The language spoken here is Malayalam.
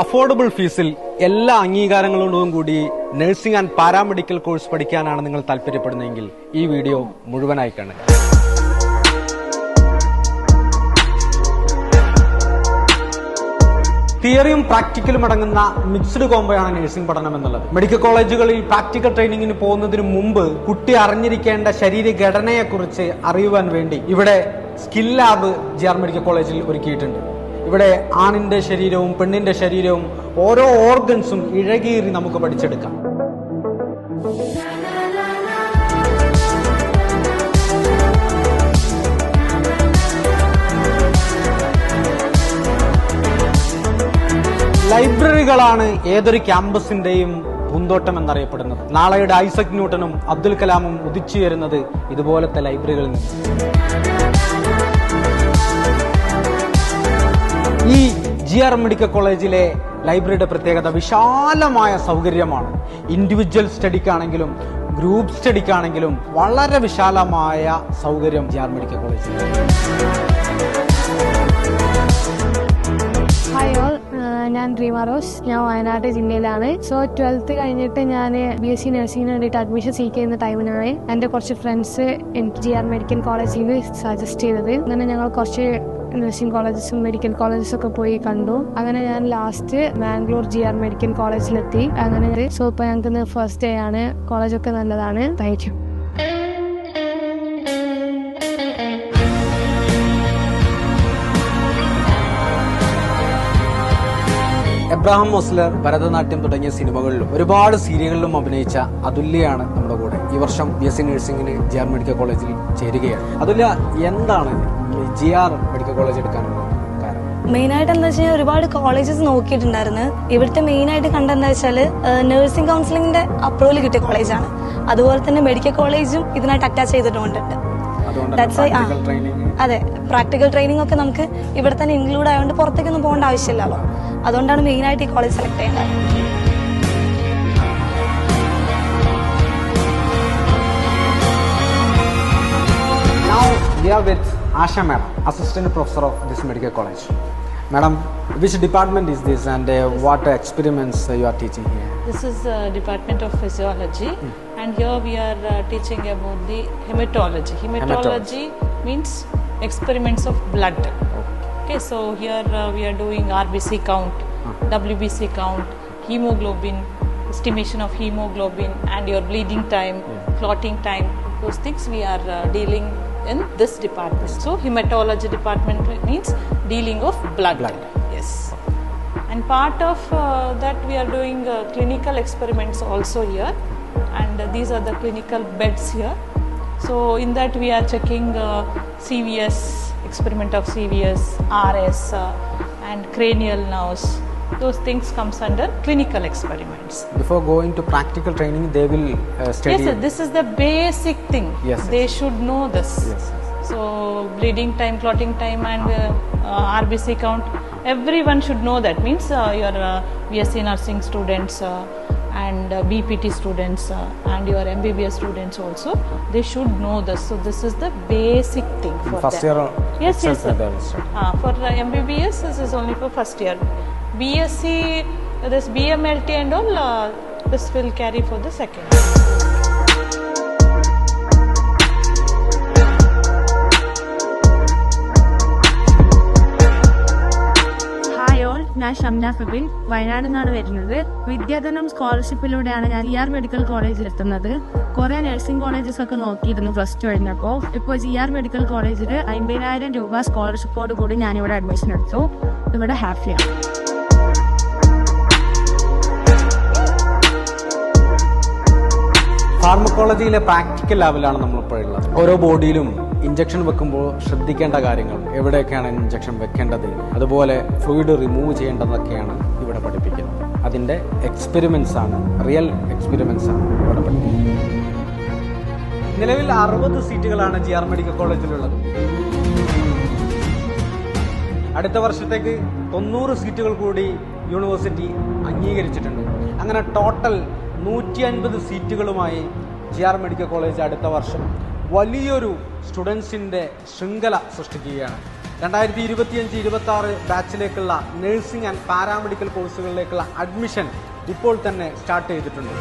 അഫോർഡബിൾ ഫീസിൽ എല്ലാ അംഗീകാരങ്ങളോടും കൂടി നഴ്സിംഗ് ആൻഡ് പാരാമെഡിക്കൽ കോഴ്സ് പഠിക്കാനാണ് നിങ്ങൾ താല്പര്യപ്പെടുന്നതെങ്കിൽ ഈ വീഡിയോ മുഴുവനായി കാണുക. തിയറിയും പ്രാക്ടിക്കലും അടങ്ങുന്ന മിക്സ്ഡ് കോംബോയാണ് നഴ്സിംഗ് പഠനം എന്നുള്ളത്. മെഡിക്കൽ കോളേജുകളിൽ പ്രാക്ടിക്കൽ ട്രെയിനിങ്ങിന് പോകുന്നതിന് മുമ്പ് കുട്ടി അറിഞ്ഞിരിക്കേണ്ട ശരീരഘടനയെക്കുറിച്ച് അറിയുവാൻ വേണ്ടി ഇവിടെ സ്കിൽ ലാബ് GR മെഡിക്കൽ കോളേജിൽ ഒരുക്കിയിട്ടുണ്ട്. ഇവിടെ ആണിന്റെ ശരീരവും പെണ്ണിന്റെ ശരീരവും ഓരോ ഓർഗൻസും ഇഴകീറി നമുക്ക് പഠിച്ചെടുക്കാം. ലൈബ്രറികളാണ് ഏതൊരു ക്യാമ്പസിന്റെയും പൂന്തോട്ടം എന്നറിയപ്പെടുന്നത്. നാളെയുടെ ഐസക് ന്യൂട്ടനും അബ്ദുൽ കലാമും ഉദിച്ചുയരുന്നത് ഇതുപോലത്തെ ലൈബ്രറികളിൽ നിന്ന്. ഈ GR മെഡിക്കൽ കോളേജിലെ ലൈബ്രറിയുടെ പ്രത്യേകത വിശാലമായ സൗകര്യമാണ്. ഇൻഡിവിജ്വൽ സ്റ്റഡിക്കാണെങ്കിലും ഗ്രൂപ്പ് സ്റ്റഡിക്കാണെങ്കിലും വളരെ വിശാലമായ സൗകര്യം GR മെഡിക്കൽ കോളേജിൽ. ഹായ് ഓൾ, ഞാൻ ഡ്രീമ റോസ്. ഞാൻ വയനാട് ജില്ലയിലാണ്. 12th കഴിഞ്ഞിട്ട് ഞാൻ BSc നഴ്സിംഗിന് വേണ്ടിയിട്ട് അഡ്മിഷൻ സീക്ക് ചെയ്യുന്ന ടൈമിനാണ് എൻ്റെ കുറച്ച് ഫ്രണ്ട്സ് എനിക്ക് GR മെഡിക്കൽ കോളേജിൽ സജസ്റ്റ് ചെയ്തത്. അങ്ങനെ ഞങ്ങൾ കുറച്ച് നഴ്സിംഗ് കോളേജസും മെഡിക്കൽ കോളേജസും ഒക്കെ പോയി കണ്ടു. അങ്ങനെ ഞാൻ ലാസ്റ്റ് മാംഗ്ലൂർ GR മെഡിക്കൽ കോളേജിലെത്തി. അങ്ങനെ ഇപ്പോൾ ഞങ്ങൾക്ക് ഫസ്റ്റ് ഡേ ആണ്. കോളേജൊക്കെ നല്ലതാണ്. Thank you. എബ്രഹാം മൊസ്ലർ, ഭരതനാട്യം തുടങ്ങിയ സിനിമകളിലും ഒരുപാട് സീരിയലുകളിലും അഭിനയിച്ച അതുല്യാണ് നമ്മുടെ കൂടെ. ഈ വർഷം BSc നഴ്സിംഗിന് GR മെഡിക്കൽ കോളേജിൽ ചേരുകയാണ്. അതുല്യ, എന്താണ് GR മെഡിക്കൽ കോളേജ് എടുക്കാനുള്ള കാരണം? മെയിനായിട്ട് എന്താ വെച്ചാൽ ഒരുപാട് കോളേജസ് നോക്കിയിട്ടുണ്ടായിരുന്നു. ഇവിടുത്തെ മെയിനായിട്ട് കണ്ടെന്താ വെച്ചാൽ നഴ്സിംഗ് കൗൺസിലിംഗിന്റെ അപ്രൂവൽ കിട്ടിയ കോളേജാണ്. അതുപോലെ തന്നെ മെഡിക്കൽ കോളേജും ഇതിനായിട്ട് അറ്റാച്ച് ചെയ്തിട്ടുണ്ട്. അതെ, പ്രാക്ടിക്കൽ ട്രെയിനിങ് ഒക്കെ നമുക്ക് ഇവിടെ തന്നെ ഇൻക്ലൂഡ് ആയതുകൊണ്ട് പുറത്തേക്കൊന്നും പോകേണ്ട ആവശ്യമില്ലല്ലോ. അതുകൊണ്ടാണ് മെയിനായിട്ട് ഈ കോളേജ് സെലക്ട് ചെയ്യേണ്ടത്. Now we are with Asha Madam, Assistant Professor of this medical college. Madam, which department is this and what experiments you are teaching here? This is Department of Physiology and here we are teaching about the hematology. Hematology means experiments of blood. Okay, so here we are doing RBC count, WBC count, hemoglobin, estimation of hemoglobin and your bleeding time, clotting time. Those things we are dealing in this department. So hematology department means dealing of blood. Yes. And part of that we are doing clinical experiments also here, and these are the clinical beds here. So in that we are checking CVS, experiment of CVS, RS and cranial nerves. Those things comes under clinical experiments. Before going to practical training, they will study. Yes, sir, this is the basic thing. Yes, they should know this. Yes. So bleeding time, clotting time and RBC count, everyone should know that. Means your BSc nursing students and BPT students and your MBBS students also, they should know this. So this is the basic thing for first them. year. Yes, yes, sir. For MBBS, this is only for first year. BSc, this BMLT and all, this will carry for the second year. ഞാൻ ഷംന ഫബിൻ, വയനാട് നിന്നാണ് വരുന്നത്. വിദ്യാധനം സ്കോളർഷിപ്പിലൂടെയാണ് ഞാൻ GR മെഡിക്കൽ കോളേജിൽ എത്തുന്നത്. കുറെ നഴ്സിംഗ് കോളേജസ് ഒക്കെ നോക്കിയിരുന്നു +2 കഴിഞ്ഞപ്പോൾ. ഇപ്പോൾ GR മെഡിക്കൽ കോളേജിൽ 50,000 രൂപ സ്കോളർഷിപ്പോട് കൂടി ഞാനിവിടെ അഡ്മിഷൻ എടുത്തു. ഇവിടെ ഹാപ്പിയാണ്. ഫാർമക്കോളജിയിലെ പ്രാക്ടിക്കൽ ലാബിലാണ് നമ്മളിപ്പോൾ ഉള്ളത്. ഓരോ ബോഡിയിലും ഇഞ്ചക്ഷൻ വെക്കുമ്പോൾ ശ്രദ്ധിക്കേണ്ട കാര്യങ്ങൾ, എവിടെയൊക്കെയാണ് ഇഞ്ചക്ഷൻ വെക്കേണ്ടത്, അതുപോലെ ഫ്ലൂയിഡ് റിമൂവ് ചെയ്യേണ്ടതൊക്കെയാണ് ഇവിടെ പഠിപ്പിക്കുന്നത്. അതിൻ്റെ എക്സ്പെരിമെന്റ്സ് ആണ്, റിയൽ എക്സ്പെരിമെന്റ്സ് ആണ് ഇവിടെ പഠിപ്പിക്കുന്നത്. നിലവിൽ 60 സീറ്റുകളാണ് GR മെഡിക്കൽ കോളേജിലുള്ളത്. അടുത്ത വർഷത്തേക്ക് 90 സീറ്റുകൾ കൂടി യൂണിവേഴ്സിറ്റി അംഗീകരിച്ചിട്ടുണ്ട്. അങ്ങനെ ടോട്ടൽ 150 സീറ്റുകളുമായി GR മെഡിക്കൽ കോളേജ് അടുത്ത വർഷം വലിയൊരു സ്റ്റുഡൻസിൻ്റെ ശൃംഖല സൃഷ്ടിക്കുകയാണ്. 2025-26 ബാച്ചിലേക്കുള്ള നഴ്സിംഗ് ആൻഡ് പാരാമെഡിക്കൽ കോഴ്സുകളിലേക്കുള്ള അഡ്മിഷൻ ഇപ്പോൾ തന്നെ സ്റ്റാർട്ട് ചെയ്തിട്ടുണ്ട്.